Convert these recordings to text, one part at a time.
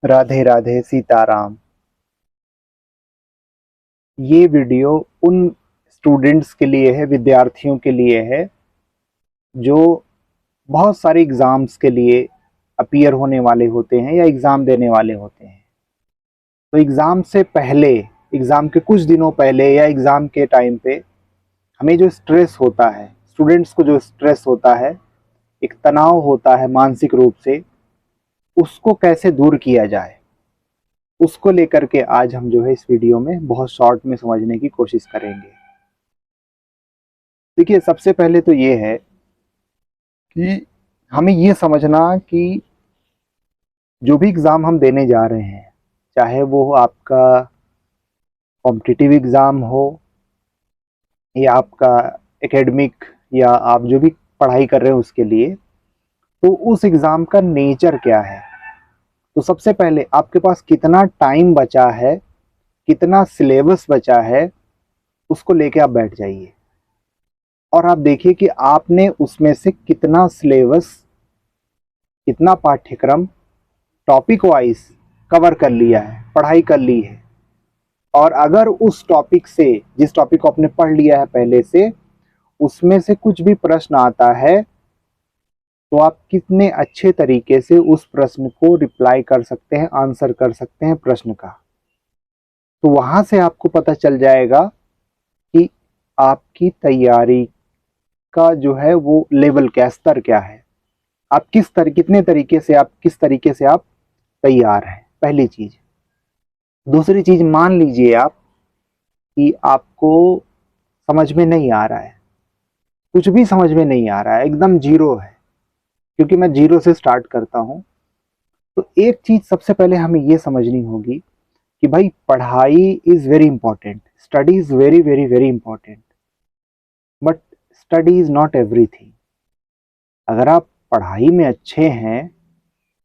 राधे राधे सीताराम। ये वीडियो उन स्टूडेंट्स के लिए है, विद्यार्थियों के लिए है जो बहुत सारे एग्ज़ाम्स के लिए अपीयर होने वाले होते हैं या एग्ज़ाम देने वाले होते हैं। तो एग्ज़ाम से पहले, एग्ज़ाम के कुछ दिनों पहले या एग्ज़ाम के टाइम पे हमें जो स्ट्रेस होता है, स्टूडेंट्स को जो स्ट्रेस होता है, एक तनाव होता है मानसिक रूप से, उसको कैसे दूर किया जाए, उसको लेकर के आज हम जो है इस वीडियो में बहुत शॉर्ट में समझने की कोशिश करेंगे। देखिए, सबसे पहले तो ये है कि हमें ये समझना कि जो भी एग्ज़ाम हम देने जा रहे हैं, चाहे वो आपका कॉम्पिटिटिव एग्ज़ाम हो या आपका एकेडमिक या आप जो भी पढ़ाई कर रहे हो उसके लिए, तो उस एग्ज़ाम का नेचर क्या है। तो सबसे पहले आपके पास कितना टाइम बचा है, कितना सिलेबस बचा है, उसको लेके आप बैठ जाइए और आप देखिए कि आपने उसमें से कितना सिलेबस, कितना पाठ्यक्रम टॉपिक वाइज कवर कर लिया है, पढ़ाई कर ली है। और अगर उस टॉपिक से, जिस टॉपिक को आपने पढ़ लिया है पहले से, उसमें से कुछ भी प्रश्न आता है तो आप कितने अच्छे तरीके से उस प्रश्न को रिप्लाई कर सकते हैं, आंसर कर सकते हैं प्रश्न का। तो वहां से आपको पता चल जाएगा कि आपकी तैयारी का जो है वो लेवल क्या, स्तर क्या है, आप कितने तरीके से, आप किस तरीके से आप तैयार हैं, पहली चीज। दूसरी चीज, मान लीजिए आप कि आपको समझ में नहीं आ रहा है, कुछ भी समझ में नहीं आ रहा है, एकदम जीरो है, क्योंकि मैं जीरो से स्टार्ट करता हूं। तो एक चीज सबसे पहले हमें ये समझनी होगी कि भाई, पढ़ाई is very important, study is very very very important, but study is not everything. अगर आप पढ़ाई में अच्छे हैं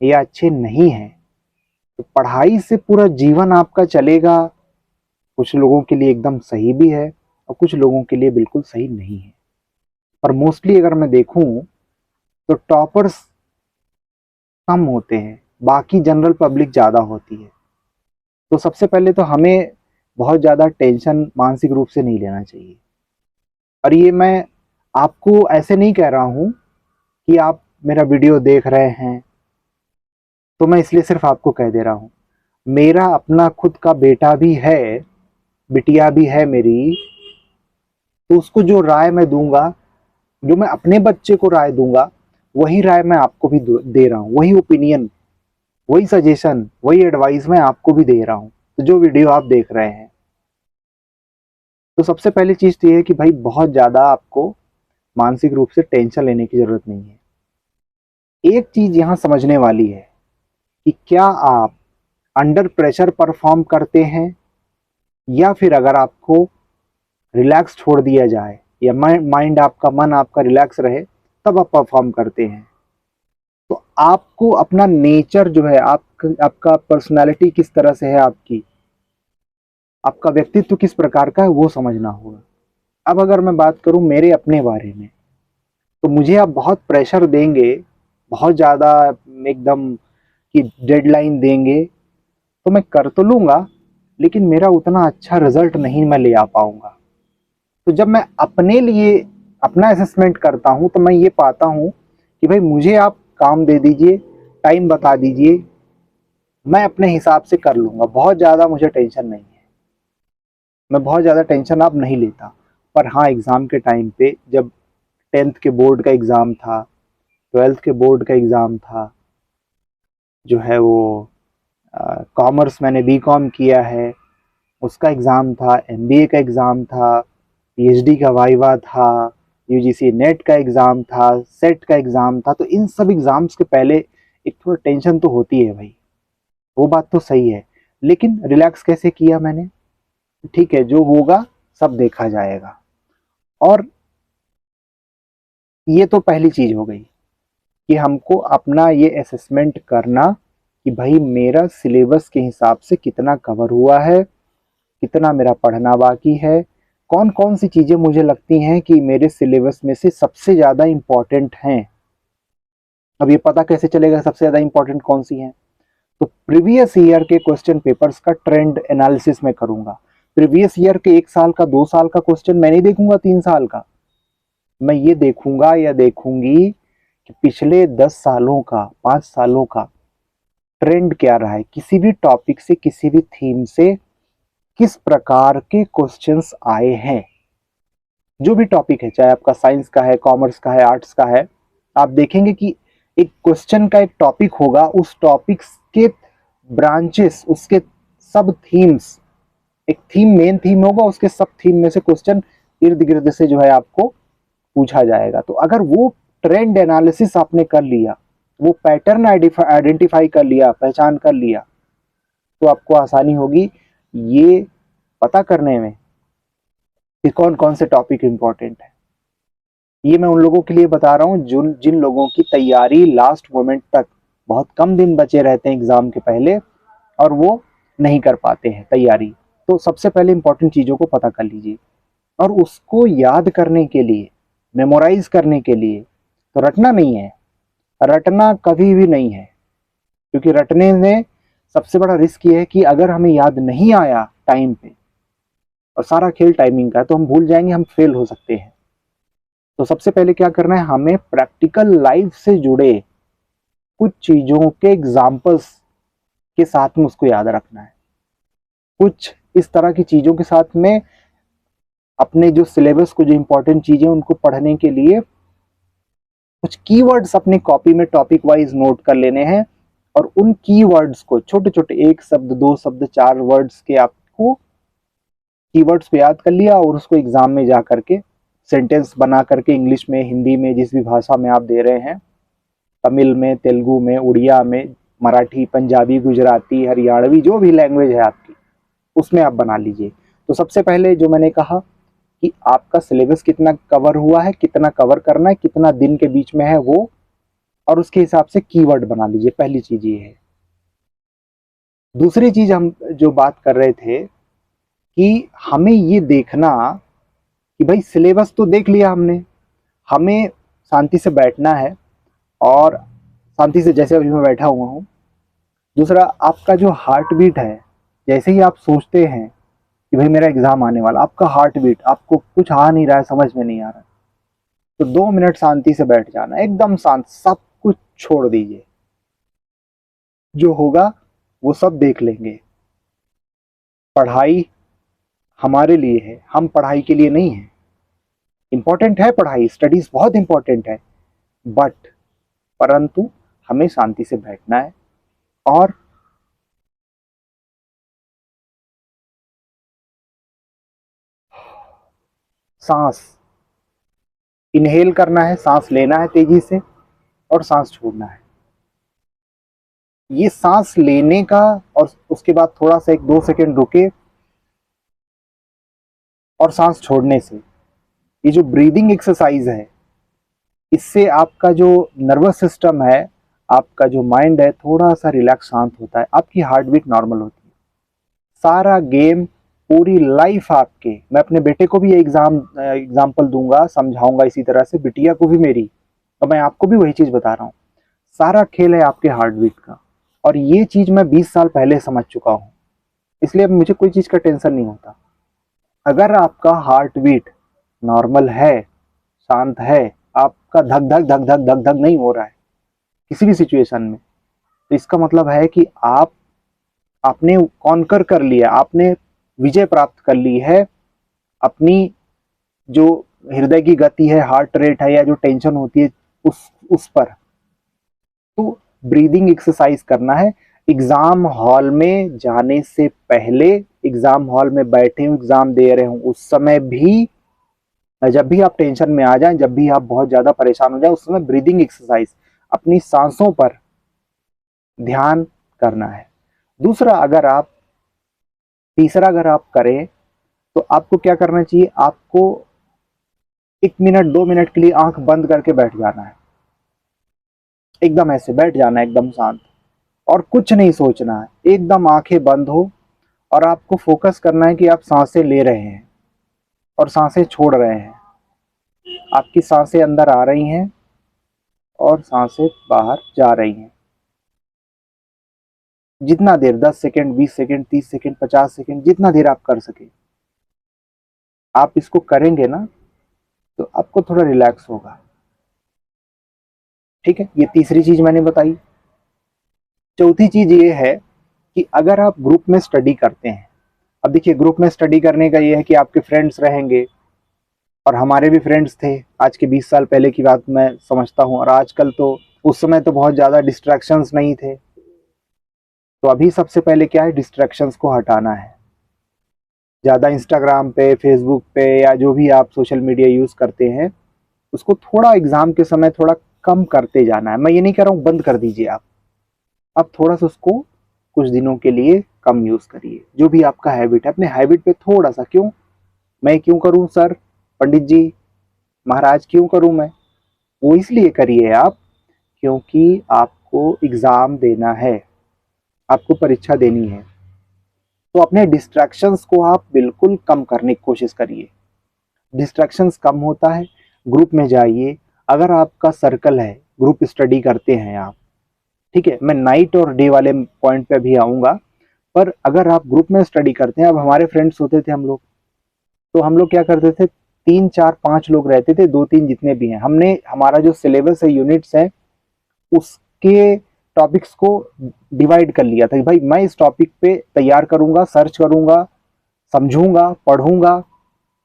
या अच्छे नहीं हैं, तो पढ़ाई से पूरा जीवन आपका चलेगा। कुछ लोगों के लिए एकदम सही भी है और कुछ लोगों के लिए बिल्कुल सही नहीं है। पर मोस्टली अगर मैं देखूं तो टॉपर्स कम होते हैं, बाकी जनरल पब्लिक ज़्यादा होती है। तो सबसे पहले तो हमें बहुत ज़्यादा टेंशन मानसिक रूप से नहीं लेना चाहिए। और ये मैं आपको ऐसे नहीं कह रहा हूँ कि आप मेरा वीडियो देख रहे हैं तो मैं इसलिए सिर्फ आपको कह दे रहा हूँ। मेरा अपना खुद का बेटा भी है, बिटिया भी है मेरी, तो उसको जो राय मैं दूंगा, जो मैं अपने बच्चे को राय दूंगा, वही राय मैं आपको भी दे रहा हूँ, वही ओपिनियन, वही सजेशन, वही एडवाइस मैं आपको भी दे रहा हूँ, तो जो वीडियो आप देख रहे हैं। तो सबसे पहली चीज तो ये है कि भाई, बहुत ज्यादा आपको मानसिक रूप से टेंशन लेने की जरूरत नहीं है। एक चीज यहां समझने वाली है कि क्या आप अंडर प्रेशर परफॉर्म करते हैं, या फिर अगर आपको रिलैक्स छोड़ दिया जाए या माइंड आपका, मन आपका रिलैक्स रहे, तब आप परफॉर्म करते हैं। तो आपको अपना नेचर जो है, आपका पर्सनालिटी किस तरह से है, आपका व्यक्तित्व किस प्रकार का है, वो समझना होगा। अब अगर मैं बात करूं मेरे अपने बारे में, तो मुझे आप बहुत प्रेशर देंगे, बहुत ज़्यादा एकदम कि डेडलाइन देंगे, तो मैं कर तो लूँगा, लेकिन मेरा उतना अच्छा रिजल्ट नहीं मैं ले आ पाऊँगा। तो जब मैं अपने लिए अपना असेसमेंट करता हूँ, तो मैं ये पाता हूँ कि भाई, मुझे आप काम दे दीजिए, टाइम बता दीजिए, मैं अपने हिसाब से कर लूँगा, बहुत ज़्यादा मुझे टेंशन नहीं है, मैं बहुत ज़्यादा टेंशन अब नहीं लेता। पर हाँ, एग्ज़ाम के टाइम पे, जब 10th के बोर्ड का एग्ज़ाम था, 12th के बोर्ड का एग्ज़ाम था, जो है वो कॉमर्स, मैंने बीकॉम किया है, उसका एग्ज़ाम था, एमबीए का एग्ज़ाम था, पीएचडी का वाइवा था, यूजीसी नेट का एग्ज़ाम था, सेट का एग्ज़ाम था। तो इन सब एग्ज़ाम्स के पहले एक थोड़ा टेंशन तो होती है भाई, वो बात तो सही है। लेकिन रिलैक्स कैसे किया मैंने, ठीक है, जो होगा सब देखा जाएगा। और ये तो पहली चीज़ हो गई कि हमको अपना ये असेसमेंट करना कि भाई, मेरा सिलेबस के हिसाब से कितना कवर हुआ है, कितना मेरा पढ़ना बाकी है, कौन कौन सी चीज़ें मुझे लगती हैं कि मेरे सिलेबस में से सबसे ज़्यादा इम्पॉर्टेंट हैं। अब ये पता कैसे चलेगा सबसे ज़्यादा इम्पॉर्टेंट कौन सी हैं? तो प्रीवियस ईयर के क्वेश्चन पेपर्स का ट्रेंड एनालिसिस मैं करूंगा। प्रीवियस ईयर के 1 साल का 2 साल का क्वेश्चन मैं नहीं देखूंगा, 3 साल का। मैं ये देखूंगा या देखूंगी कि पिछले 10 सालों का, 5 सालों का ट्रेंड क्या रहा है, किसी भी टॉपिक से, किसी भी थीम से किस प्रकार के क्वेश्चंस आए हैं। जो भी टॉपिक है, चाहे आपका साइंस का है, कॉमर्स का है, आर्ट्स का है, आप देखेंगे कि एक क्वेश्चन का एक टॉपिक होगा, उस टॉपिक के ब्रांचेस, उसके सब थीम्स, एक थीम मेन थीम होगा, उसके सब थीम में से क्वेश्चन इर्द गिर्द से जो है आपको पूछा जाएगा। तो अगर वो ट्रेंड एनालिसिस आपने कर लिया, वो पैटर्न आइडेंटिफाई कर लिया, पहचान कर लिया, तो आपको आसानी होगी ये पता करने में कि कौन कौन से टॉपिक इंपॉर्टेंट है। ये मैं उन लोगों के लिए बता रहा हूँ जिन लोगों की तैयारी लास्ट मोमेंट तक, बहुत कम दिन बचे रहते हैं एग्जाम के पहले और वो नहीं कर पाते हैं तैयारी। तो सबसे पहले इंपॉर्टेंट चीज़ों को पता कर लीजिए, और उसको याद करने के लिए, मेमोराइज करने के लिए तो रटना नहीं है, रटना कभी भी नहीं है। क्योंकि रटने में सबसे बड़ा रिस्क ये है कि अगर हमें याद नहीं आया टाइम पे, और सारा खेल टाइमिंग का है, तो हम भूल जाएंगे, हम फेल हो सकते हैं। तो सबसे पहले क्या करना है, हमें प्रैक्टिकल लाइफ से जुड़े कुछ चीजों के एग्जाम्पल्स के साथ में उसको याद रखना है। कुछ इस तरह की चीजों के साथ में अपने जो सिलेबस को, जो इंपॉर्टेंट चीजें उनको पढ़ने के लिए कुछ कीवर्ड्स अपने कॉपी में टॉपिक वाइज नोट कर लेने हैं, और उन कीवर्ड्स को छोटे छोटे, 1 शब्द, 2 शब्द, 4 वर्ड्स के आपको कीवर्ड्स को याद कर लिया, और उसको एग्जाम में जा करके सेंटेंस बना करके इंग्लिश में, हिंदी में, जिस भी भाषा में आप दे रहे हैं, तमिल में, तेलुगु में, उड़िया में, मराठी, पंजाबी, गुजराती, हरियाणवी, जो भी लैंग्वेज है आपकी, उसमें आप बना लीजिए। तो सबसे पहले जो मैंने कहा कि आपका सिलेबस कितना कवर हुआ है, कितना कवर करना है, कितना दिन के बीच में है वो, और उसके हिसाब से कीवर्ड बना लीजिए। पहली चीज ये है। दूसरी चीज हम जो बात कर रहे थे कि हमें ये देखना कि भाई सिलेबस तो देख लिया हमने, हमें शांति से बैठना है, और शांति से, जैसे अभी मैं बैठा हुआ हूँ। दूसरा, आपका जो हार्ट बीट है, जैसे ही आप सोचते हैं कि भाई मेरा एग्जाम आने वाला, आपका हार्ट बीट, आपको कुछ आ नहीं रहा है, समझ में नहीं आ रहा है, तो 2 मिनट शांति से बैठ जाना, एकदम शांत, सब कुछ छोड़ दीजिए, जो होगा वो सब देख लेंगे। पढ़ाई हमारे लिए है, हम पढ़ाई के लिए नहीं है। इंपॉर्टेंट है पढ़ाई, स्टडीज बहुत इंपॉर्टेंट है, बट परंतु हमें शांति से बैठना है, और सांस इनहेल करना है, सांस लेना है तेजी से, और सांस छोड़ना है। ये सांस लेने का, और उसके बाद थोड़ा सा 1-2 सेकंड रुके, और सांस छोड़ने से, ये जो ब्रीदिंग एक्सरसाइज है, इससे आपका जो नर्वस सिस्टम है, आपका जो माइंड है, थोड़ा सा रिलैक्स, शांत होता है, आपकी हार्ट बीट नॉर्मल होती है। सारा गेम, पूरी लाइफ आपके, मैं अपने बेटे को भी ये एग्जाम्पल दूंगा, समझाऊंगा इसी तरह से, बिटिया को भी मेरी, तो मैं आपको भी वही चीज बता रहा हूँ। सारा खेल है आपके हार्ट बीट का, और ये चीज मैं 20 साल पहले समझ चुका हूँ, इसलिए अब मुझे कोई चीज का टेंशन नहीं होता। अगर आपका हार्ट बीट नॉर्मल है, शांत है, आपका धक धक धक धक धक धक नहीं हो रहा है किसी भी सिचुएशन में, तो इसका मतलब है कि आपने कॉन्कर कर लिया, आपने विजय प्राप्त कर ली है अपनी जो हृदय की गति है, हार्ट रेट है, या जो टेंशन होती है उस पर। तो ब्रीदिंग एक्सरसाइज करना है। एग्जाम हॉल में जाने से पहले, एग्जाम हॉल में बैठे हूँ, एग्जाम दे रहे हूँ, उस समय भी, जब भी आप टेंशन में आ जाएं, जब भी आप बहुत ज्यादा परेशान हो जाए, उस समय ब्रीदिंग एक्सरसाइज, अपनी सांसों पर ध्यान करना है। दूसरा, तीसरा अगर आप करें, तो आपको क्या करना चाहिए, आपको 1 मिनट 2 मिनट के लिए आंख बंद करके बैठ जाना है, एकदम ऐसे बैठ जाना है, एकदम शांत, और कुछ नहीं सोचना है, एकदम आंखें बंद हो, और आपको फोकस करना है कि आप सांसें ले रहे हैं और सांसें छोड़ रहे हैं। आपकी सांसें अंदर आ रही हैं और सांसें बाहर जा रही हैं। जितना देर 10 सेकेंड, 20 सेकेंड, 30 सेकेंड, 50 सेकेंड, जितना देर आप कर सके, आप इसको करेंगे ना तो आपको थोड़ा रिलैक्स होगा। ठीक है, ये तीसरी चीज मैंने बताई। चौथी चीज ये है कि अगर आप ग्रुप में स्टडी करते हैं, अब देखिए ग्रुप में स्टडी करने का ये है कि आपके फ्रेंड्स रहेंगे, और हमारे भी फ्रेंड्स थे। आज के 20 साल पहले की बात मैं समझता हूँ, और आजकल तो, उस समय तो बहुत ज़्यादा डिस्ट्रैक्शंस नहीं थे। तो अभी सबसे पहले क्या है, डिस्ट्रैक्शंस को हटाना है। ज़्यादा इंस्टाग्राम पे, फेसबुक पे, या जो भी आप सोशल मीडिया यूज़ करते हैं, उसको थोड़ा एग्ज़ाम के समय थोड़ा कम करते जाना है। मैं ये नहीं कह रहा हूँ बंद कर दीजिए आप थोड़ा सा उसको कुछ दिनों के लिए कम यूज़ करिए। जो भी आपका हैबिट है, अपने हैबिट पे थोड़ा सा, क्यों मैं क्यों करूँ सर, पंडित जी महाराज क्यों करूँ मैं, वो इसलिए करिए आप क्योंकि आपको एग्ज़ाम देना है, आपको परीक्षा देनी है। तो अपने डिस्ट्रैक्शंस को आप बिल्कुल कम करने की कोशिश करिए। डिस्ट्रैक्शंस कम होता है, ग्रुप में जाइए। अगर आपका सर्कल है, ग्रुप स्टडी करते हैं आप, ठीक है, मैं नाइट और डे वाले पॉइंट पे भी आऊँगा, पर अगर आप ग्रुप में स्टडी करते हैं, अब हमारे फ्रेंड्स होते थे हम लोग, तो हम लोग क्या करते थे, 3 4 5 लोग रहते थे, 2 3 जितने भी हैं, हमने हमारा जो सिलेबस है, यूनिट्स है, उसके टॉपिक्स को डिवाइड कर लिया था कि भाई मैं इस टॉपिक पे तैयार करूंगा, सर्च करूंगा, समझूंगा, पढ़ूंगा,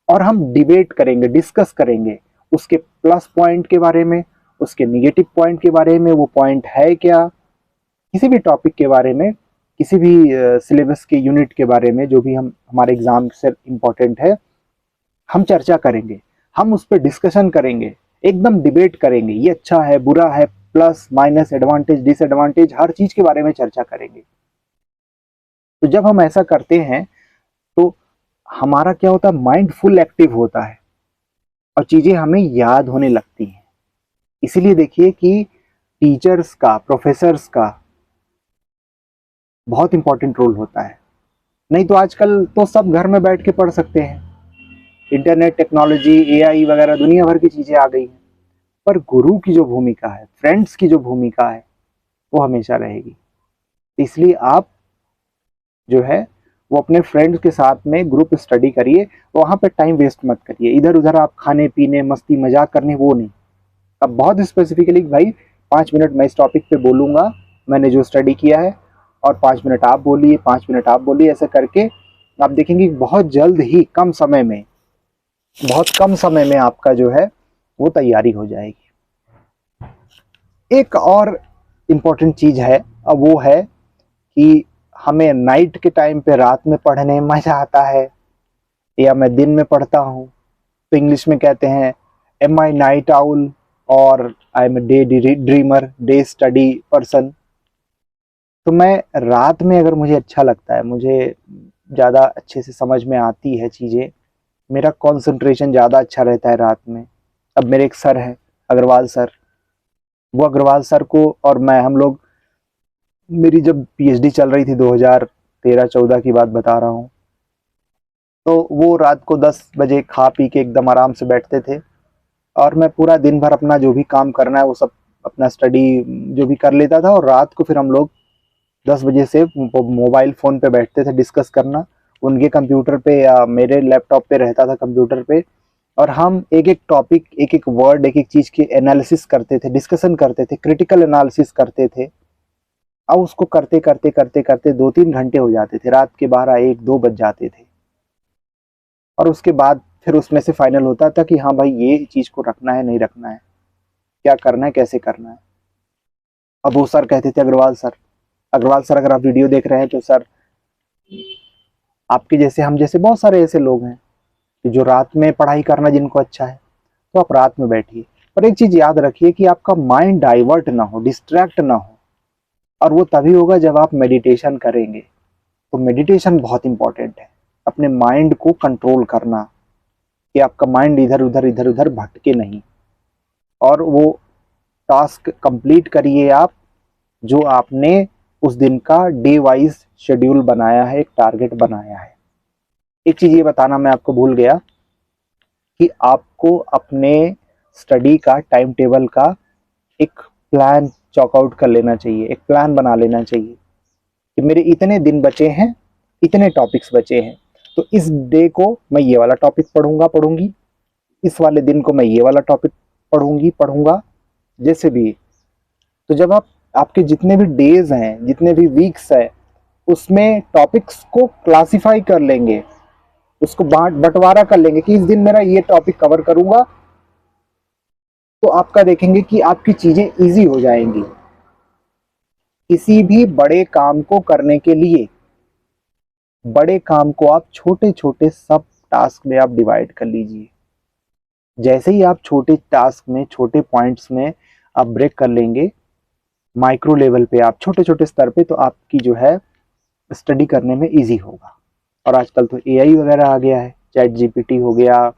और हम डिबेट करेंगे, डिस्कस करेंगे उसके प्लस पॉइंट के बारे में, उसके निगेटिव पॉइंट के बारे में, वो पॉइंट है क्या, किसी भी टॉपिक के बारे में, किसी भी सिलेबस के यूनिट के बारे में, जो भी हम हमारे एग्जाम से इम्पोर्टेंट है, हम चर्चा करेंगे, हम उस पर डिस्कशन करेंगे, एकदम डिबेट करेंगे, ये अच्छा है, बुरा है, प्लस माइनस, एडवांटेज डिसएडवांटेज, हर चीज के बारे में चर्चा करेंगे। तो जब हम ऐसा करते हैं तो हमारा क्या होता है, माइंड फुल एक्टिव होता है और चीजें हमें याद होने लगती हैं। इसीलिए देखिए कि टीचर्स का, प्रोफेसर्स का बहुत इंपॉर्टेंट रोल होता है। नहीं तो आजकल तो सब घर में बैठ के पढ़ सकते हैं, इंटरनेट, टेक्नोलॉजी, एआई वगैरह दुनिया भर की चीजें आ गई हैं, पर गुरु की जो भूमिका है, फ्रेंड्स की जो भूमिका है, वो हमेशा रहेगी। इसलिए आप जो है वो अपने फ्रेंड्स के साथ में ग्रुप स्टडी करिए, वहाँ पे टाइम वेस्ट मत करिए, इधर उधर आप खाने पीने, मस्ती मजाक करने, वो नहीं। अब बहुत स्पेसिफिकली भाई 5 मिनट मैं इस टॉपिक पे बोलूँगा, मैंने जो स्टडी किया है, और 5 मिनट आप बोलिए, 5 मिनट आप बोलिए, ऐसे करके आप देखेंगे बहुत जल्द ही, कम समय में, बहुत कम समय में आपका जो है वो तैयारी हो जाएगी। एक और इम्पोर्टेंट चीज़ है, अब वो है कि हमें नाइट के टाइम पे, रात में पढ़ने में मज़ा आता है, या मैं दिन में पढ़ता हूँ, तो इंग्लिश में कहते हैं एम आई नाइट आउल और I am day dreamer, day study person. तो मैं रात में, अगर मुझे अच्छा लगता है, मुझे ज़्यादा अच्छे से समझ में आती है चीज़ें, मेरा कंसंट्रेशन ज़्यादा अच्छा रहता है रात में। अब मेरे एक सर हैं, अग्रवाल सर, वो अग्रवाल सर को और मैं, हम लोग, मेरी जब पीएचडी चल रही थी, 2013-14 की बात बता रहा हूँ, तो वो रात को 10 बजे खा पी के एकदम आराम से बैठते थे, और मैं पूरा दिन भर अपना जो भी काम करना है वो सब, अपना स्टडी जो भी कर लेता था, और रात को फिर हम लोग 10 बजे से मोबाइल फ़ोन पे बैठते थे डिस्कस करना, उनके कंप्यूटर पे या मेरे लैपटॉप पे रहता था कंप्यूटर पे, और हम एक एक टॉपिक, एक एक वर्ड, एक एक चीज़ की एनालिसिस करते थे, डिस्कशन करते थे, क्रिटिकल एनालिसिस करते थे। अब उसको करते करते करते करते 2 3 घंटे हो जाते थे, रात के 12 1 2 बज जाते थे, और उसके बाद फिर उसमें से फाइनल होता था कि हाँ भाई ये चीज़ को रखना है, नहीं रखना है, क्या करना है, कैसे करना है। अब वो सर कहते थे, अग्रवाल सर, अग्रवाल सर अगर आप वीडियो देख रहे हैं तो सर, आपके जैसे, हम जैसे बहुत सारे ऐसे लोग हैं कि जो रात में पढ़ाई करना जिनको अच्छा है, तो आप रात में बैठिए, पर एक चीज़ याद रखिए कि आपका माइंड डाइवर्ट ना हो, डिस्ट्रैक्ट ना हो, और वो तभी होगा जब आप मेडिटेशन करेंगे। तो मेडिटेशन बहुत इंपॉर्टेंट है, अपने माइंड को कंट्रोल करना, कि आपका माइंड इधर उधर भटके नहीं, और वो टास्क कंप्लीट करिए आप, जो आपने उस दिन का डे वाइज शेड्यूल बनाया है, एक टारगेट बनाया है। एक चीज़ ये बताना मैं आपको भूल गया कि आपको अपने स्टडी का, टाइम टेबल का एक प्लान चॉक आउट कर लेना चाहिए, एक प्लान बना लेना चाहिए कि मेरे इतने दिन बचे हैं, इतने टॉपिक्स बचे हैं, तो इस डे को मैं ये वाला टॉपिक पढ़ूंगी, इस वाले दिन को मैं ये वाला टॉपिक पढ़ूंगा, जैसे भी। तो जब आपके जितने भी डेज हैं, जितने भी वीक्स हैं, उसमें टॉपिक्स को क्लासिफाई कर लेंगे, उसको बंटवारा कर लेंगे कि इस दिन मेरा ये टॉपिक कवर करूंगा, तो आपका देखेंगे कि आपकी चीजें इजी हो जाएंगी। किसी भी बड़े काम को करने के लिए, बड़े काम को आप छोटे छोटे सब टास्क में आप डिवाइड कर लीजिए। जैसे ही आप छोटे टास्क में, छोटे पॉइंट्स में आप ब्रेक कर लेंगे, माइक्रो लेवल पे, आप छोटे छोटे स्तर पे, तो आपकी जो है स्टडी करने में इजी होगा। और आजकल तो एआई वगैरह आ गया है, चैट जीपीटी हो गया,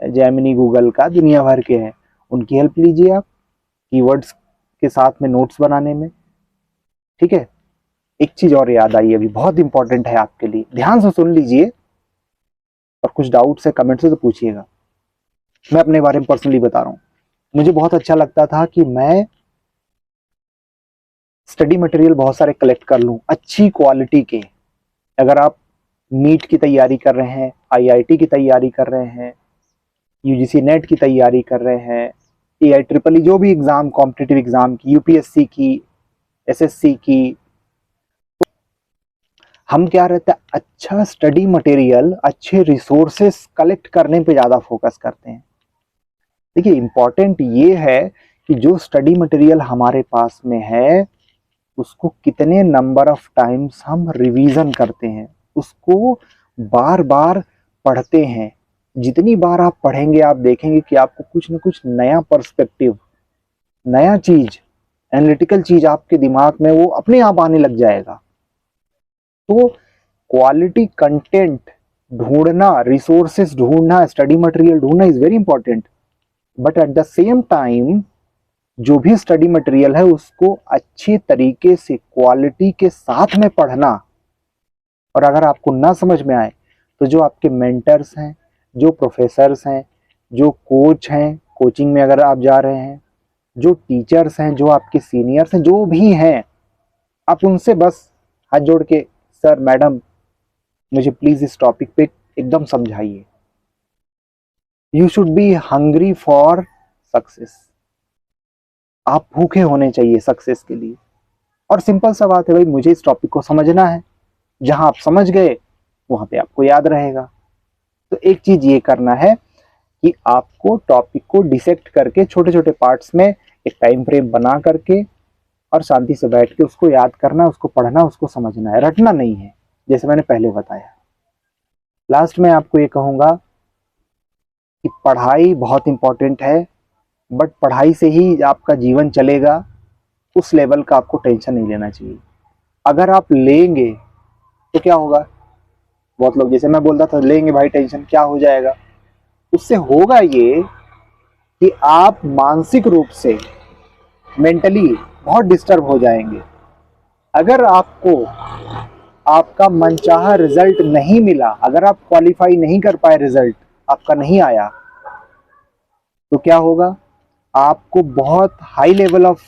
जेमिनी, गूगल का, दुनिया भर के हैं, उनकी हेल्प लीजिए आप कीवर्ड्स के साथ में नोट्स बनाने में। ठीक है, एक चीज और याद आई, अभी बहुत इंपॉर्टेंट है आपके लिए, ध्यान से सुन लीजिए, और कुछ डाउट्स है कमेंट से तो पूछिएगा। मैं अपने बारे में पर्सनली बता रहा हूँ, मुझे बहुत अच्छा लगता था कि मैं स्टडी मटेरियल बहुत सारे कलेक्ट कर लूँ अच्छी क्वालिटी के। अगर आप नीट की तैयारी कर रहे हैं, आईआईटी की तैयारी कर रहे हैं, यूजीसी नेट की तैयारी कर रहे हैं, AIEEE जो भी एग्जाम, कॉम्पिटिटिव एग्जाम की, यूपीएससी की, एसएससी की, हम क्या रहता है, अच्छा स्टडी मटेरियल, अच्छे रिसोर्सेस कलेक्ट करने पे ज़्यादा फोकस करते हैं। देखिए, इंपॉर्टेंट ये है कि जो स्टडी मटेरियल हमारे पास में है, उसको कितने नंबर ऑफ टाइम्स हम रिवीजन करते हैं, उसको बार बार पढ़ते हैं। जितनी बार आप पढ़ेंगे, आप देखेंगे कि आपको कुछ ना कुछ नया पर्सपेक्टिव, नया चीज, एनालिटिकल चीज आपके दिमाग में वो अपने आप आने लग जाएगा। तो क्वालिटी कंटेंट ढूंढना, रिसोर्सेस ढूंढना, स्टडी मटेरियल ढूंढना is very important. But at the same time, जो भी स्टडी मटेरियल है उसको अच्छी तरीके से क्वालिटी के साथ में पढ़ना। और अगर आपको ना समझ में आए, तो जो आपके मेंटर्स हैं, जो प्रोफेसर्स हैं, जो कोच हैं, कोचिंग में अगर आप जा रहे हैं, जो टीचर्स हैं, जो आपके सीनियर्स हैं, जो भी हैं, आप उनसे बस हाथ जोड़ के, सर, मैडम, मुझे प्लीज इस टॉपिक पे एकदम समझाइए। You should be hungry for success. आप भूखे होने चाहिए सक्सेस के लिए। और सिंपल सा बात है भाई, मुझे इस टॉपिक को समझना है। जहां आप समझ गए, वहां पे आपको याद रहेगा। तो एक चीज ये करना है कि आपको टॉपिक को डिसेक्ट करके छोटे छोटे पार्ट्स में एक टाइम फ्रेम बना करके और शांति से बैठ के उसको याद करना, उसको पढ़ना, उसको समझना है, रटना नहीं है, जैसे मैंने पहले बताया। लास्ट में आपको ये कहूंगा कि पढ़ाई बहुत इंपॉर्टेंट है, बट पढ़ाई से ही आपका जीवन चलेगा, उस लेवल का आपको टेंशन नहीं लेना चाहिए। अगर आप लेंगे तो क्या होगा, बहुत लोग, जैसे मैं बोलता था, लेंगे भाई टेंशन, क्या हो जाएगा, उससे होगा ये कि आप मानसिक रूप से, मेंटली बहुत डिस्टर्ब हो जाएंगे। अगर आपको आपका मनचाहा रिजल्ट नहीं मिला, अगर आप क्वालिफाई नहीं कर पाए, रिजल्ट आपका नहीं आया, तो क्या होगा, आपको बहुत हाई लेवल ऑफ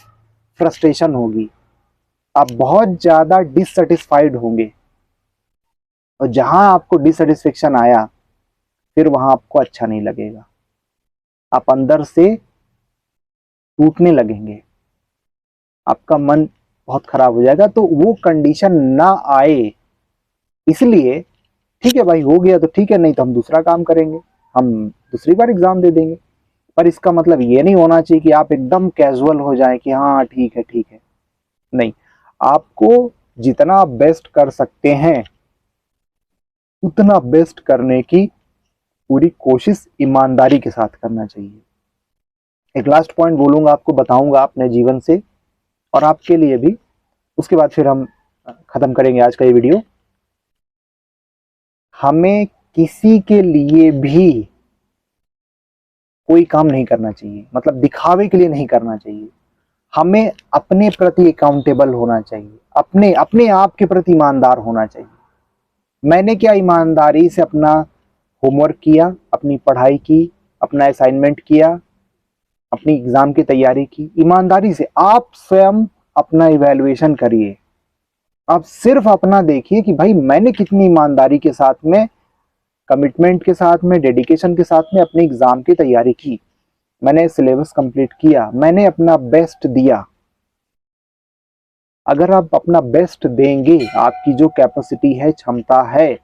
फ्रस्ट्रेशन होगी, आप बहुत ज्यादा डिससेटिस्फाइड होंगे। और जहां आपको डिससेटिस्फेक्शन आया, फिर वहां आपको अच्छा नहीं लगेगा, आप अंदर से टूटने लगेंगे, आपका मन बहुत खराब हो जाएगा। तो वो कंडीशन ना आए, इसलिए ठीक है भाई, हो गया तो ठीक है, नहीं तो हम दूसरा काम करेंगे, हम दूसरी बार एग्जाम दे देंगे। पर इसका मतलब ये नहीं होना चाहिए कि आप एकदम कैजुअल हो जाए कि हाँ ठीक है ठीक है। नहीं, आपको जितना आप बेस्ट कर सकते हैं, उतना बेस्ट करने की पूरी कोशिश ईमानदारी के साथ करना चाहिए। एक लास्ट पॉइंट बोलूंगा, आपको बताऊंगा अपने जीवन से, और आपके लिए भी, उसके बाद फिर हम खत्म करेंगे आज का ये वीडियो। हमें किसी के लिए भी कोई काम नहीं करना चाहिए, मतलब दिखावे के लिए नहीं करना चाहिए। हमें अपने प्रति अकाउंटेबल होना चाहिए, अपने अपने आप के प्रति ईमानदार होना चाहिए। मैंने क्या ईमानदारी से अपना होमवर्क किया, अपनी पढ़ाई की, अपना असाइनमेंट किया, अपनी एग्जाम की तैयारी की, ईमानदारी से आप स्वयं अपना इवैल्यूएशन करिए। आप सिर्फ अपना देखिए कि भाई मैंने कितनी ईमानदारी के साथ में, कमिटमेंट के साथ में, डेडिकेशन के साथ में अपने एग्जाम की तैयारी की, मैंने सिलेबस कंप्लीट किया, मैंने अपना बेस्ट दिया। अगर आप अपना बेस्ट देंगे, आपकी जो कैपेसिटी है, क्षमता है,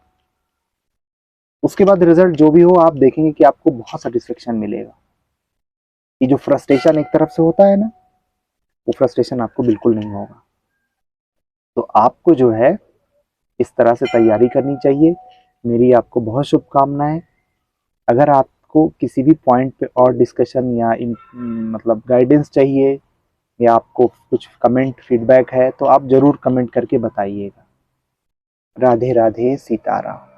उसके बाद रिजल्ट जो भी हो आप देखेंगे कि आपको बहुत सेटिस्फेक्शन मिलेगा। ये जो फ्रस्ट्रेशन एक तरफ से होता है ना, वो फ्रस्ट्रेशन आपको बिल्कुल नहीं होगा। तो आपको जो है इस तरह से तैयारी करनी चाहिए। मेरी आपको बहुत शुभकामनाएं। अगर आपको किसी भी पॉइंट पे और डिस्कशन या मतलब गाइडेंस चाहिए, या आपको कुछ कमेंट फीडबैक है, तो आप ज़रूर कमेंट करके बताइएगा। राधे राधे, सीताराम।